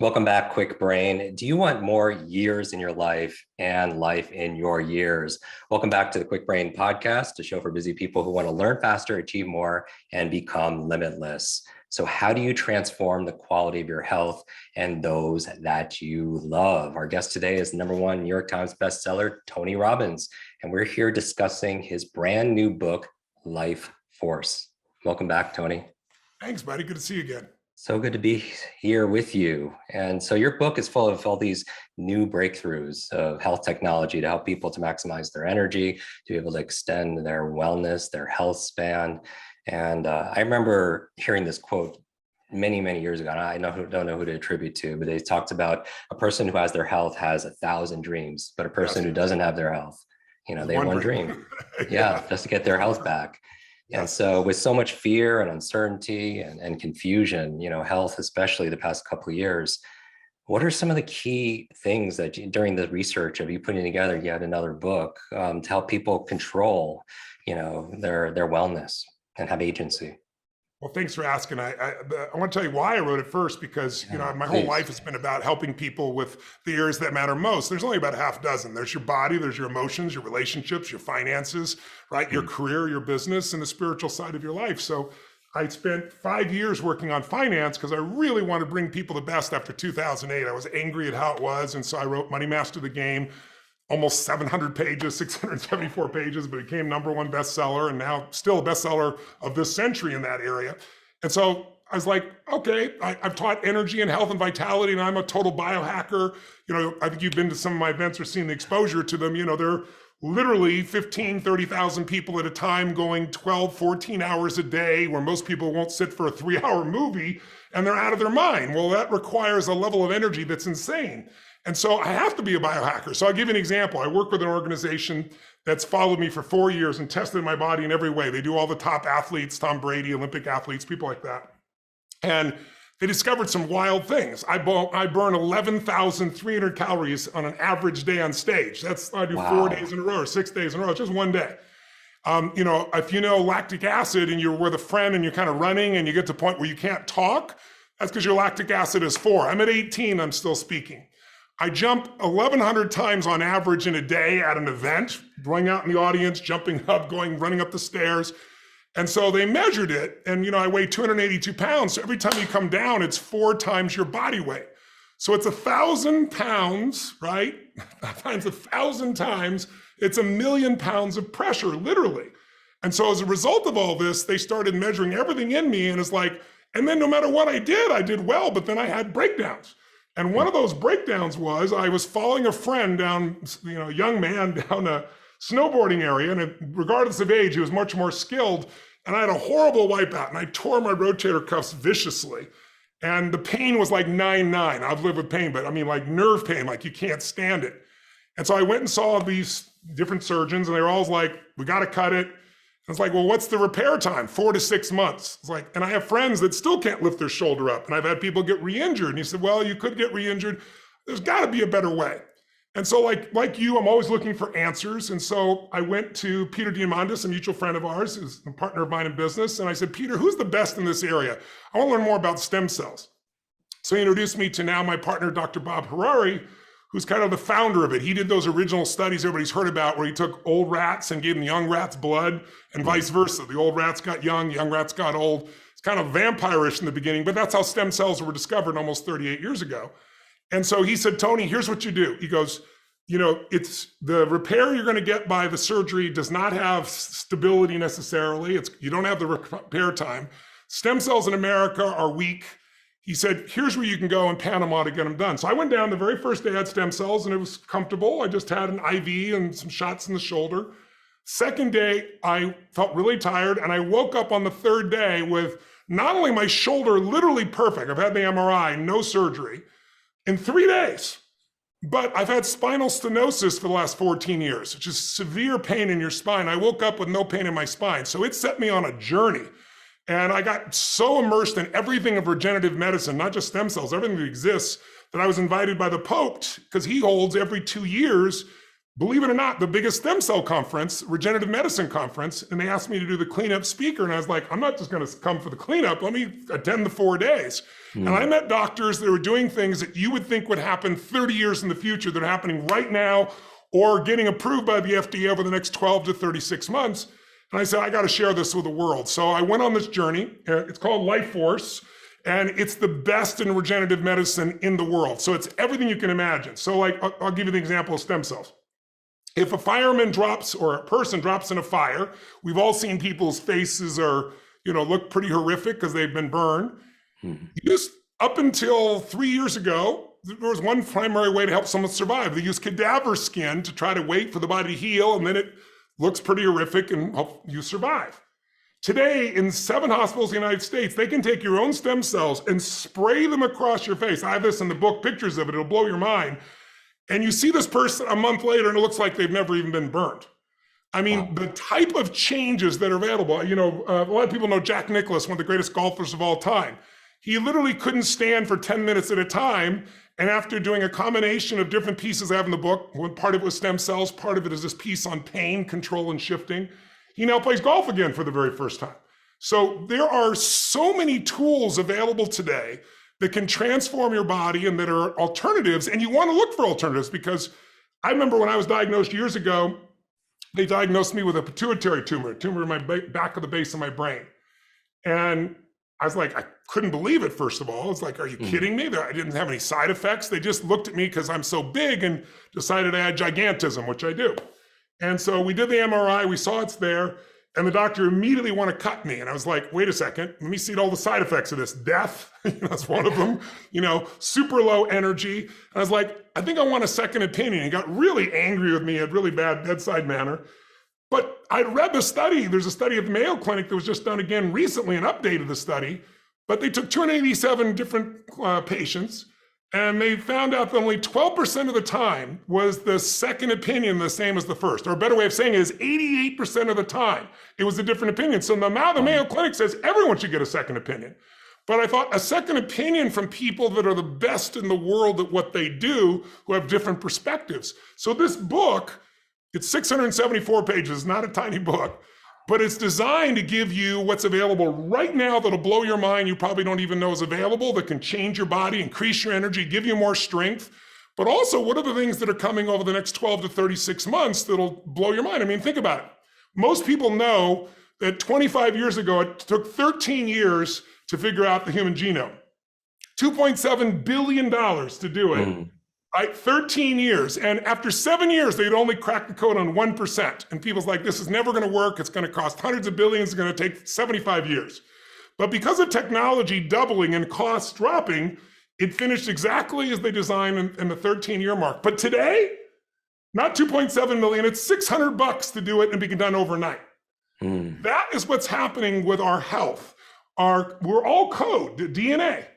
Welcome back, Quick Brain. Do you want more years in your life and life in your years? Welcome back to the Quick Brain podcast, a show for busy people who want to learn faster, achieve more, and become limitless. So how do you transform the quality of your health and those that you love? Our guest today is #1 New York Times bestseller, Tony Robbins, and we're here discussing his brand new book, Life Force. Welcome back, Tony. Thanks, buddy. Good to see you again. So good to be here with you. And so your book is full of all these new breakthroughs of health technology to help people to maximize their energy, to be able to extend their wellness, their health span. And I remember hearing this quote many, many years ago, and I don't know who to attribute to, but they talked about a person who has their health has 1,000 dreams, but a person who doesn't have their health, they have one dream. Yeah, just to get their health back. And so with so much fear and uncertainty and confusion, health, especially the past couple of years, what are some of the key things that during the research of you putting together yet another book to help people control, their wellness and have agency? Well, thanks for asking. I want to tell you why I wrote it first, because my whole life has been about helping people with the areas that matter most. There's only about half dozen. There's your body, there's your emotions, your relationships, your finances, right? Your career, your business, and the spiritual side of your life. So I spent 5 years working on finance because I really want to bring people the best after 2008. I was angry at how it was. And so I wrote Money Master the Game, almost 700 pages, 674 pages, but it became #1 bestseller and now still a bestseller of this century in that area. And so I was like, okay, I've taught energy and health and vitality, and I'm a total biohacker. I think you've been to some of my events or seen the exposure to them. They're literally 15, 30,000 people at a time going 12, 14 hours a day, where most people won't sit for a 3-hour movie and they're out of their mind. Well, that requires a level of energy that's insane. And so I have to be a biohacker. So I'll give you an example. I work with an organization that's followed me for 4 years and tested my body in every way. They do all the top athletes, Tom Brady, Olympic athletes, people like that. And they discovered some wild things. I burn 11,300 calories on an average day on stage. I do 4 days in a row or 6 days in a row, just one day. If you know lactic acid and you're with a friend and you're kind of running and you get to a point where you can't talk, that's because your lactic acid is 4. I'm at 18, I'm still speaking. I jump 1,100 times on average in a day at an event, going out in the audience, jumping up, running up the stairs. And so they measured it, and I weigh 282 pounds. So every time you come down, it's 4 times your body weight. So it's 1,000 pounds, right? Times 1,000 times, it's 1,000,000 pounds of pressure, literally. And so as a result of all this, they started measuring everything in me, and it's like, and then no matter what I did well, but then I had breakdowns. And one of those breakdowns was I was following a friend down, a young man down a snowboarding area, and regardless of age, he was much more skilled. And I had a horrible wipeout, and I tore my rotator cuffs viciously. And the pain was like 9-9. I've lived with pain, but I mean like nerve pain, like you can't stand it. And so I went and saw these different surgeons, and they were all like, we got to cut it. I was like, well, what's the repair time? 4 to 6 months. It's like, and I have friends that still can't lift their shoulder up. And I've had people get re-injured. And he said, well, you could get re-injured. There's got to be a better way. And so like you, I'm always looking for answers. And so I went to Peter Diamandis, a mutual friend of ours, who's a partner of mine in business. And I said, Peter, who's the best in this area? I want to learn more about stem cells. So he introduced me to now my partner, Dr. Bob Harari, who's kind of the founder of it. He did those original studies everybody's heard about, where he took old rats and gave them young rats blood, and vice versa. The old rats got young rats got old. It's kind of vampire-ish in the beginning, but that's how stem cells were discovered almost 38 years ago. And so he said, Tony, here's what you do. He goes, it's the repair you're going to get by the surgery does not have stability necessarily. You don't have the repair time. Stem cells in America are weak. He said, here's where you can go in Panama to get them done. So I went down the very first day I had stem cells, and it was comfortable. I just had an IV and some shots in the shoulder. Second day, I felt really tired, and I woke up on the third day with not only my shoulder literally perfect, I've had the MRI, no surgery, in 3 days, but I've had spinal stenosis for the last 14 years, which is severe pain in your spine. I woke up with no pain in my spine. So it set me on a journey. And I got so immersed in everything of regenerative medicine, not just stem cells, everything that exists, that I was invited by the Pope, because he holds every 2 years believe it or not, the biggest stem cell conference, regenerative medicine conference, and they asked me to do the cleanup speaker. And I was like, I'm not just going to come for the cleanup. Let me attend the 4 days. And I met doctors that were doing things that you would think would happen 30 years in the future that are happening right now or getting approved by the FDA over the next 12 to 36 months. And I said, I got to share this with the world. So I went on this journey. It's called Life Force. And it's the best in regenerative medicine in the world. So it's everything you can imagine. So like, I'll give you the example of stem cells. If a fireman drops or a person drops in a fire, we've all seen people's faces are, look pretty horrific because they've been burned. Just up until 3 years ago, there was one primary way to help someone survive. They use cadaver skin to try to wait for the body to heal, and then it looks pretty horrific and help you survive. Today, in 7 hospitals in the United States, they can take your own stem cells and spray them across your face. I have this in the book, pictures of it, it'll blow your mind. And you see this person a month later and it looks like they've never even been burned. I mean, the type of changes that are available, a lot of people know Jack Nicklaus, one of the greatest golfers of all time. He literally couldn't stand for 10 minutes at a time. And after doing a combination of different pieces I have in the book, one part of it was stem cells, part of it is this piece on pain, control, and shifting. He now plays golf again for the very first time. So there are so many tools available today that can transform your body and that are alternatives. And you want to look for alternatives because I remember when I was diagnosed years ago, they diagnosed me with a pituitary tumor, a tumor in my back of the base of my brain. And I was like, I couldn't believe it, first of all. It's like, are you kidding me? I didn't have any side effects. They just looked at me because I'm so big and decided I had gigantism, which I do. And so we did the MRI, we saw it's there, and the doctor immediately wanted to cut me. And I was like, wait a second, let me see all the side effects of this. Death, that's one of them, super low energy. And I was like, I think I want a second opinion. He got really angry with me, had really bad bedside manner. But I read the study. There's a study at the Mayo Clinic that was just done again recently and updated the study. But they took 287 different patients, and they found out that only 12% of the time was the second opinion the same as the first. Or a better way of saying it is 88% of the time, it was a different opinion. So now the Mayo Clinic says everyone should get a second opinion. But I thought a second opinion from people that are the best in the world at what they do, who have different perspectives. So this book, it's 674 pages, not a tiny book, but it's designed to give you what's available right now that'll blow your mind. You probably don't even know is available, that can change your body, increase your energy, give you more strength. But also, what are the things that are coming over the next 12 to 36 months that'll blow your mind? I mean, think about it. Most people know that 25 years ago, it took 13 years to figure out the human genome. $2.7 billion to do it. Right, 13 years. And after 7 years, they'd only cracked the code on 1%. And people's like, this is never going to work. It's going to cost hundreds of billions. It's going to take 75 years. But because of technology doubling and costs dropping, it finished exactly as they designed in the 13-year mark. But today, not 2.7 million, it's $600 to do it and be done overnight. That is what's happening with our health. We're all code, DNA.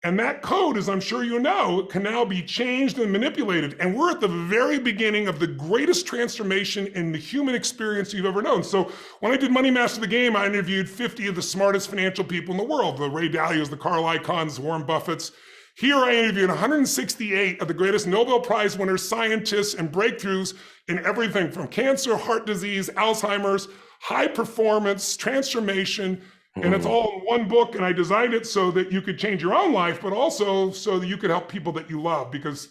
And that code, as I'm sure you know, can now be changed and manipulated. And we're at the very beginning of the greatest transformation in the human experience you've ever known. So when I did Money Master the Game, I interviewed 50 of the smartest financial people in the world, the Ray Dalios, the Carl Icahns, Warren Buffetts. Here I interviewed 168 of the greatest Nobel Prize winners, scientists, and breakthroughs in everything from cancer, heart disease, Alzheimer's, high performance, transformation. And it's all in one book, and I designed it so that you could change your own life, but also so that you could help people that you love. Because,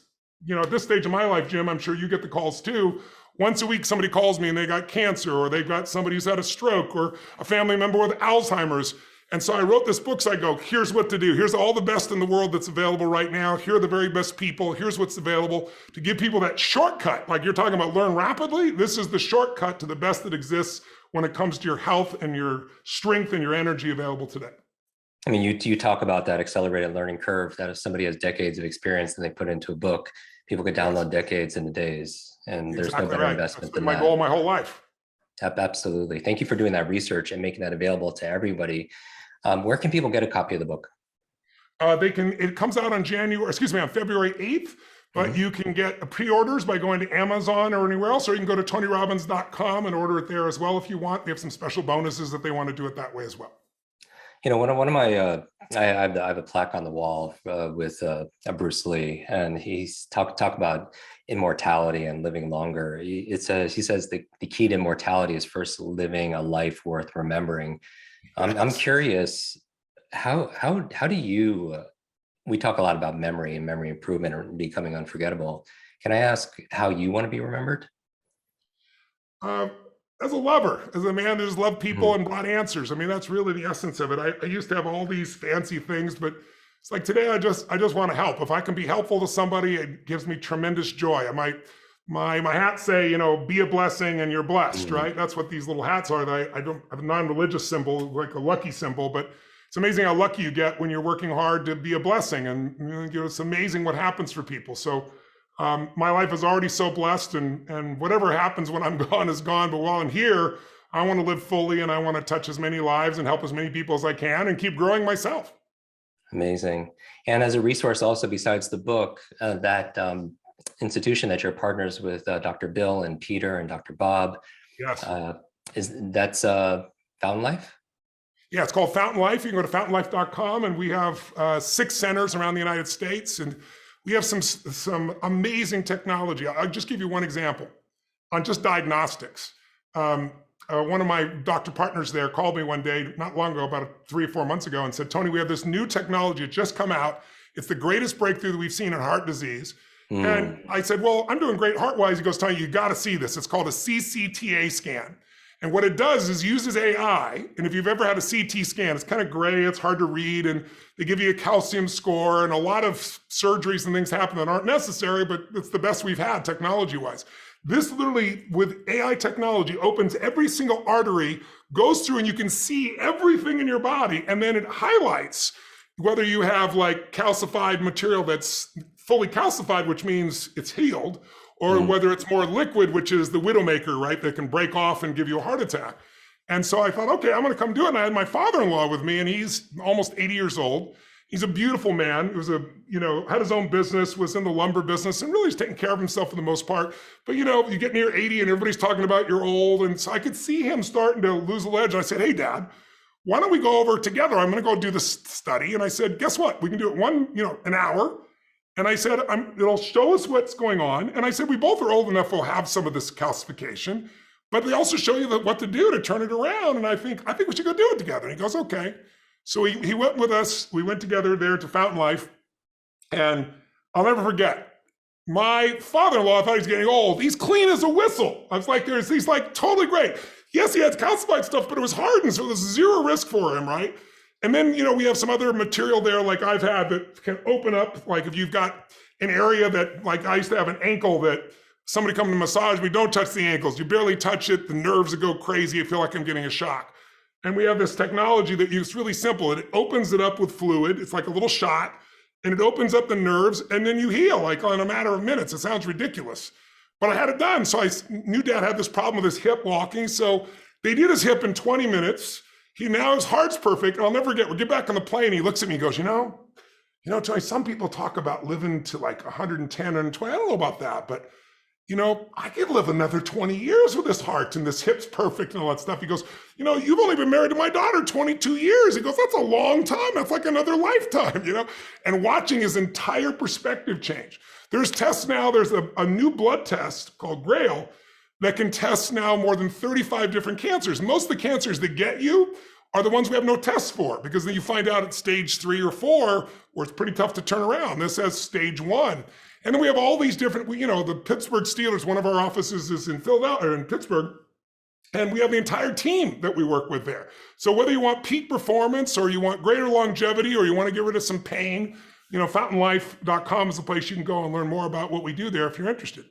at this stage of my life, Jim, I'm sure you get the calls too. Once a week, somebody calls me and they got cancer, or they've got somebody who's had a stroke, or a family member with Alzheimer's. And so I wrote this book, so I go, here's what to do. Here's all the best in the world that's available right now. Here are the very best people. Here's what's available to give people that shortcut. Like you're talking about learn rapidly. This is the shortcut to the best that exists when it comes to your health and your strength and your energy available today. I mean, you talk about that accelerated learning curve, that if somebody has decades of experience and they put it into a book, people could download decades into days, and there's no better investment than that. That's been my goal my whole life. Absolutely. Thank you for doing that research and making that available to everybody. Where can people get a copy of the book? It comes out on February 8th. But you can get pre-orders by going to Amazon or anywhere else, or you can go to TonyRobbins.com and order it there as well if you want. We have some special bonuses if they want to do it that way as well. One of my I have a plaque on the wall with a Bruce Lee, and he's talk about immortality and living longer. He says the key to immortality is first living a life worth remembering. I'm Yes. curious, how do you we talk a lot about memory and memory improvement or becoming unforgettable. Can I ask how you want to be remembered? Um, as a lover, as a man who's loved people Mhm. and brought answers. I mean, that's really the essence of it. I used to have all these fancy things, but it's like today I just want to help. If I can be helpful to somebody, it gives me tremendous joy. I might my hats say, be a blessing and you're blessed, Mhm. right? That's what these little hats are. I don't have a non-religious symbol, like a lucky symbol, but it's amazing how lucky you get when you're working hard to be a blessing. And it's amazing what happens for people. So my life is already so blessed, and whatever happens when I'm gone is gone. But while I'm here, I want to live fully, and I want to touch as many lives and help as many people as I can, and keep growing myself. Amazing. And as a resource, also besides the book, that institution that you're partners with, Dr. Bill and Peter and Dr. Bob, Yes. uh, is that's Fountain Life? Yeah, it's called Fountain Life. You can go to fountainlife.com, and we have 6 centers around the United States, and we have some amazing technology. I'll just give you one example on just diagnostics. One of my doctor partners there called me one day, not long ago, about 3 or 4 months ago, and said, "Tony, we have this new technology. It just come out. It's the greatest breakthrough that we've seen in heart disease." And Mm. I said, "Well, I'm doing great heart-wise." He goes, "Tony, you got to see this. It's called a CCTA scan." And what it does is uses AI. And if you've ever had a CT scan, it's kind of gray, it's hard to read, and they give you a calcium score, and a lot of surgeries and things happen that aren't necessary, but it's the best we've had technology-wise. This literally, with AI technology, opens every single artery, goes through, and you can see everything in your body, and then it highlights whether you have like calcified material that's fully calcified, which means it's healed, or Mm. whether it's more liquid, which is the widowmaker, right, that can break off and give you a heart attack. And so I thought, okay, I'm going to come do it. And I had my father-in-law with me, and he's almost 80 years old. He's a beautiful man. He was had his own business, was in the lumber business, and really is taking care of himself for the most part. But you get near 80 and everybody's talking about you're old. And so I could see him starting to lose a ledge. And I said, "Hey, Dad, why don't we go over together? I'm going to go do this study." And I said, "Guess what? We can do it an hour." And I said, "It'll show us what's going on." And I said, "We both are old enough, we'll have some of this calcification, but they also show you what to do to turn it around. And I think we should go do it together." And he goes, "Okay." So he went with us. We went together there to Fountain Life. And I'll never forget, my father-in-law, I thought he was getting old. He's clean as a whistle. I was like, he's like totally great. Yes, he had calcified stuff, but it was hardened, so there's zero risk for him, right? And then, we have some other material there, like I've had, that can open up. Like if you've got an area that, like I used to have an ankle that somebody come to massage me, don't touch the ankles. You barely touch it. The nerves would go crazy. I feel like I'm getting a shock. And we have this technology that it's really simple. It opens it up with fluid. It's like a little shot, and it opens up the nerves, and then you heal like on a matter of minutes. It sounds ridiculous, but I had it done. So I knew Dad had this problem with his hip walking. So they did his hip in 20 minutes. His heart's perfect. And I'll never forget, we get back on the plane. He looks at me and goes, Tony, some people talk about living to like 110 and 20. I don't know about that, but I could live another 20 years with this heart, and this hip's perfect and all that stuff. He goes, "You've only been married to my daughter 22 years. He goes, "That's a long time. That's like another lifetime, And watching his entire perspective change. There's tests now. There's a new blood test called Grail that can test now more than 35 different cancers. Most of the cancers that get you are the ones we have no tests for, because then you find out at stage 3 or 4, where it's pretty tough to turn around. This has stage 1. And then we have all these different, the Pittsburgh Steelers, one of our offices is in Philadelphia, or in Pittsburgh, and we have the entire team that we work with there. So whether you want peak performance, or you want greater longevity, or you want to get rid of some pain, fountainlife.com is the place you can go and learn more about what we do there if you're interested.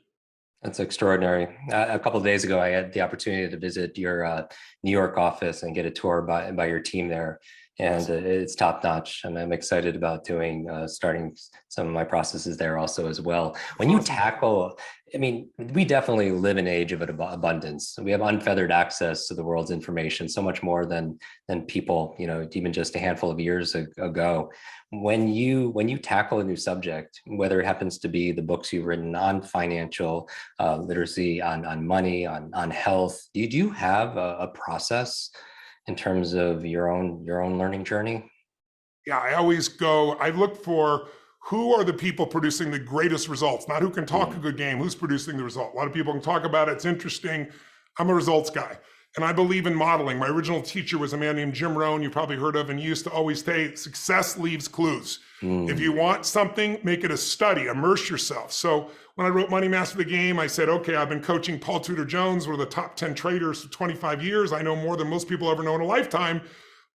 That's extraordinary. A couple of days ago, I had the opportunity to visit your New York office and get a tour by your team there, and it's top notch. And I'm excited about starting some of my processes there also as well. When you tackle, we definitely live in an age of abundance. We have unfeathered access to the world's information, so much more than people, even just a handful of years ago. When you tackle a new subject, whether it happens to be the books you've written on financial literacy, on money, on health, do you have a process in terms of your own learning journey? Yeah, I look for who are the people producing the greatest results, not who can talk a good game, who's producing the result. A lot of people can talk about it, it's interesting. I'm a results guy. And I believe in modeling. My original teacher was a man named Jim Rohn, you've probably heard of, and he used to always say, success leaves clues. If you want something, make it a study, immerse yourself. So when I wrote Money Master the Game, I said, okay, I've been coaching Paul Tudor Jones, one of the top 10 traders for 25 years. I know more than most people ever know in a lifetime,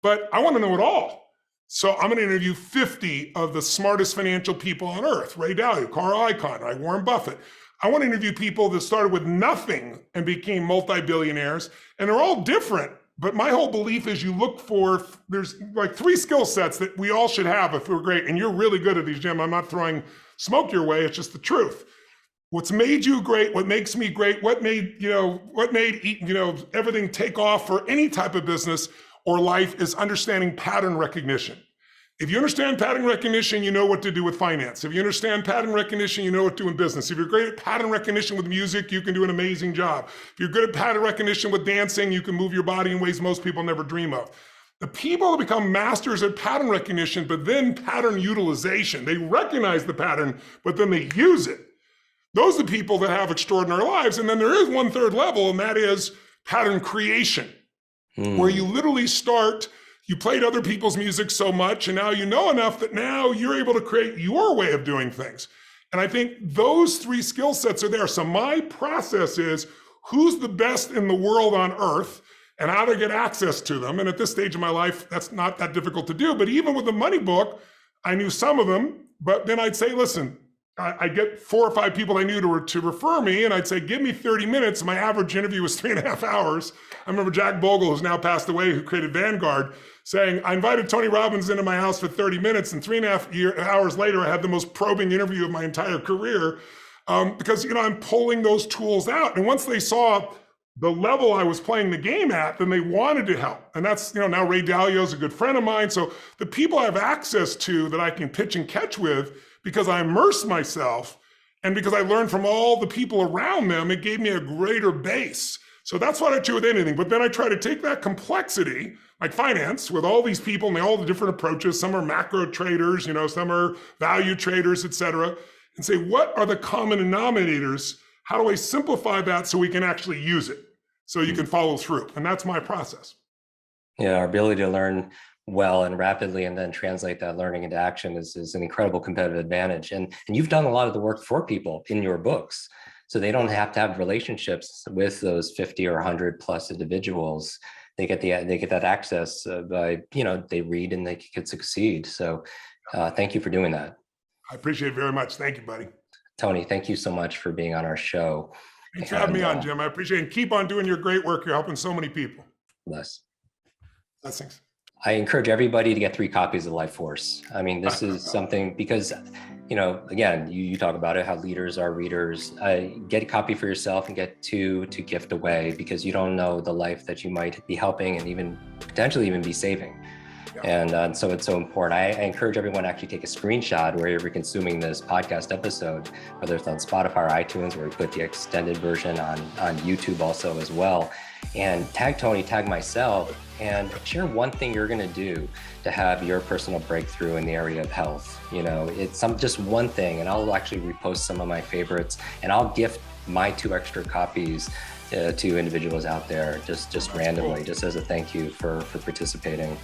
but I want to know it all. So I'm going to interview 50 of the smartest financial people on earth, Ray Dalio, Carl Icahn, right, Warren Buffett. I want to interview people that started with nothing and became multi-billionaires, and they're all different. But my whole belief is you look for, there's like 3 skill sets that we all should have if we're great. And you're really good at these, Jim. I'm not throwing smoke your way. It's just the truth. What's made you great, what makes me great, what made everything take off for any type of business or life is understanding pattern recognition. If you understand pattern recognition, you know what to do with finance. If you understand pattern recognition, you know what to do in business. If you're great at pattern recognition with music, you can do an amazing job. If you're good at pattern recognition with dancing, you can move your body in ways most people never dream of. The people that become masters at pattern recognition, but then pattern utilization, they recognize the pattern, but then they use it. Those are the people that have extraordinary lives. And then there is 1/3 level, and that is pattern creation, where you literally start. You played other people's music so much, and now you know enough that now you're able to create your way of doing things. And I think those 3 skill sets are there. So my process is who's the best in the world on earth and how to get access to them. And at this stage of my life, that's not that difficult to do. But even with the money book, I knew some of them, but then I'd say, listen, I get 4 or 5 people I knew to refer me, and I'd say, give me 30 minutes. My average interview was 3.5 hours. I remember Jack Bogle, who's now passed away, who created Vanguard, saying, I invited Tony Robbins into my house for 30 minutes, and 3.5 hours later, I had the most probing interview of my entire career because I'm pulling those tools out. And once they saw the level I was playing the game at, then they wanted to help. And that's, now Ray Dalio is a good friend of mine. So the people I have access to that I can pitch and catch with, because I immerse myself and because I learned from all the people around them, it gave me a greater base. So that's what I do with anything. But then I try to take that complexity, like finance, with all these people and all the different approaches. Some are macro traders, some are value traders, et cetera, and say, what are the common denominators? How do I simplify that so we can actually use it? So you can follow through. And that's my process. Yeah, our ability to learn well and rapidly and then translate that learning into action is an incredible competitive advantage. And you've done a lot of the work for people in your books. So they don't have to have relationships with those 50 or 100 plus individuals. They get that access by, they read and they can succeed. So thank you for doing that. I appreciate it very much. Thank you, buddy. Tony, thank you so much for being on our show. Thanks for having me on, Jim. I appreciate it. And keep on doing your great work. You're helping so many people. Blessings. I encourage everybody to get 3 copies of Life Force. I mean, this is something because, again, you talk about it, how leaders are readers. Get a copy for yourself and get 2 to gift away because you don't know the life that you might be helping and even potentially even be saving. Yeah. And so it's so important. I encourage everyone to actually take a screenshot wherever you're consuming this podcast episode, whether it's on Spotify or iTunes, where we put the extended version on YouTube also as well. And tag Tony, tag myself, and share one thing you're going to do to have your personal breakthrough in the area of health. It's just one thing, and I'll actually repost some of my favorites, and I'll gift my 2 extra copies to individuals out there, just randomly, just as a thank you for participating.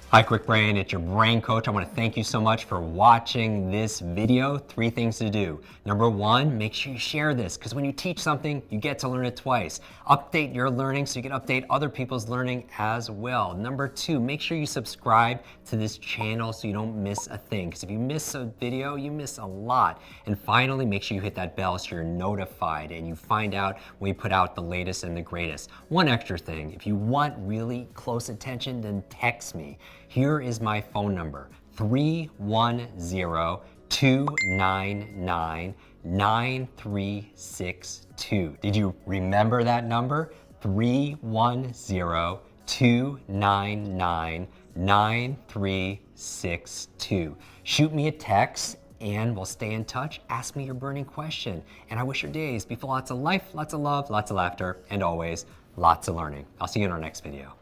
Hi, Kwik Brain, it's your brain coach. I want to thank you so much for watching this video. 3 things to do. Number 1, make sure you share this, because when you teach something, you get to learn it twice. Update your learning so you can update other people's learning as well. Number 2, make sure you subscribe to this channel so you don't miss a thing, because if you miss a video, you miss a lot. And finally, make sure you hit that bell so you're notified and you find out when we put out the latest and the greatest. One extra thing, if you want really close attention, then text me. Here is my phone number, 310-299-9362. Did you remember that number? 310-299-9362. Shoot me a text and we'll stay in touch. Ask me your burning question. And I wish your days be full of lots of life, lots of love, lots of laughter, and always lots of learning. I'll see you in our next video.